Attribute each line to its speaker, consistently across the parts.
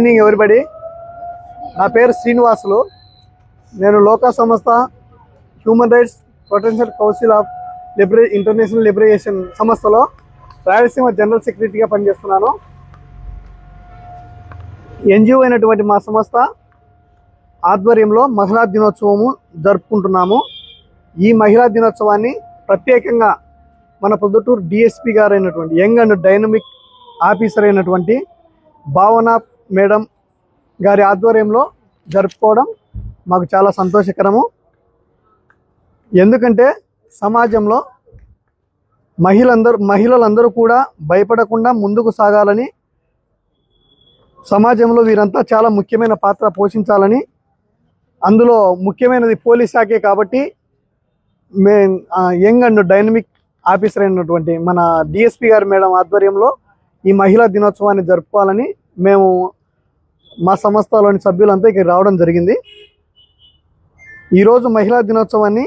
Speaker 1: Evening everybody. నా పేరు శ్రీనివాసులు. నేను లోకా సంస్థ human rights protection council of international liberation సంస్థలో రాయలసీమ జనరల్ సెక్రటరీగా పనిచేస్తున్నాను. ఎన్జిఓ అయినటువంటి మా సంస్థ ఆధ్వర్యంలో మహిళా దినోత్సవము జరుపుకుంటున్నాము. ఈ మహిళా దినోత్సవాన్ని ప్రత్యేకంగా మన పొద్దుటూరు డిఎస్పీ గారు అయినటువంటి యంగ్ అండ్ డైనమిక్ ఆఫీసర్ అయినటువంటి భావన మేడం గారి ఆధ్వర్యంలో జరుపుకోవడం మాకు చాలా సంతోషకరము. ఎందుకంటే సమాజంలో మహిళలందరూ కూడా భయపడకుండా ముందుకు సాగాలని, సమాజంలో వీరంతా చాలా ముఖ్యమైన పాత్ర పోషించాలని, అందులో ముఖ్యమైనది పోలీస్ శాఖే కాబట్టి యంగ్ అండ్ డైనమిక్ ఆఫీసర్ అయినటువంటి మన డిఎస్పీ గారి మేడం ఆధ్వర్యంలో ఈ మహిళా దినోత్సవాన్ని జరుపుకోవాలని మేము మా సంస్థలోని సభ్యులంతా ఇక్కడ రావడం జరిగింది. ఈరోజు మహిళా దినోత్సవాన్ని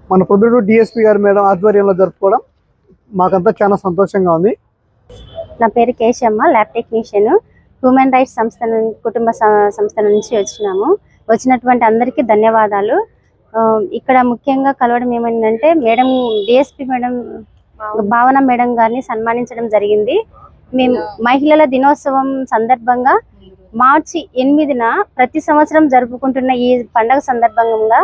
Speaker 1: మన పొద్దుటూరు డిఎస్పీ గారి మేడం ఆధ్వర్యంలో జరుపుకోవడం మాకంతా చాలా సంతోషంగా ఉంది.
Speaker 2: నా పేరు Keshamma, lab technician. Human rights కుటుంబ సంస్థ నుంచి వచ్చినటువంటి అందరికీ ధన్యవాదాలు. ఇక్కడ ముఖ్యంగా కలవడం ఏమైందంటే మేడం డిఎస్పీ మేడం భావన మేడం గారిని సన్మానించడం జరిగింది. మేము మహిళల దినోత్సవం సందర్భంగా మార్చి 8న ప్రతి సంవత్సరం జరుపుకుంటున్న ఈ పండుగ సందర్భంగా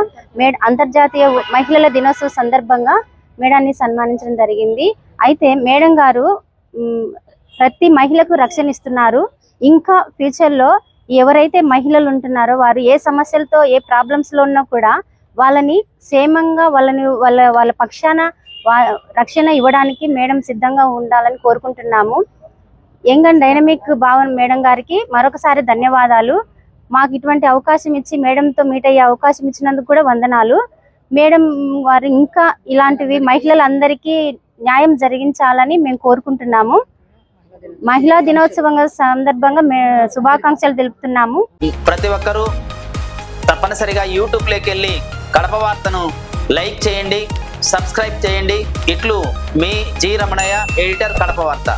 Speaker 2: అంతర్జాతీయ మహిళల దినోత్సవం సందర్భంగా మేడాన్ని సన్మానించడం జరిగింది. అయితే మేడం గారు ప్రతి మహిళకు రక్షణ ఇస్తున్నారు. ఇంకా ఫ్యూచర్లో ఎవరైతే మహిళలు ఉంటున్నారో వారు ఏ సమస్యలతో ఏ ప్రాబ్లమ్స్లో ఉన్నా కూడా వాళ్ళని క్షేమంగా వాళ్ళ పక్షాన రక్షణ ఇవ్వడానికి మేడం సిద్ధంగా ఉండాలని కోరుకుంటున్నాము. యంగ్ అండ్ డైనమిక్ భావన మేడం గారికి మరొకసారి ధన్యవాదాలు. మాకు ఇటువంటి అవకాశం ఇచ్చి మేడంతో మీట్ అయ్యే అవకాశం ఇచ్చినందుకు కూడా వందనాలు. మేడం వారు ఇంకా ఇలాంటివి మహిళలందరికీ న్యాయం జరిగించాలని మేము కోరుకుంటున్నాము. మహిళా దినోత్సవం సందర్భంగా శుభాకాంక్షలు తెలుపుతున్నాము.
Speaker 3: ప్రతి ఒక్కరూ తప్పనిసరిగా యూట్యూబ్లోకి వెళ్ళి కడప వార్తను లైక్ చేయండి, సబ్స్క్రైబ్ చేయండి. ఇట్లు మీ జి రమణయ్య, ఎడిటర్, కడప వార్త.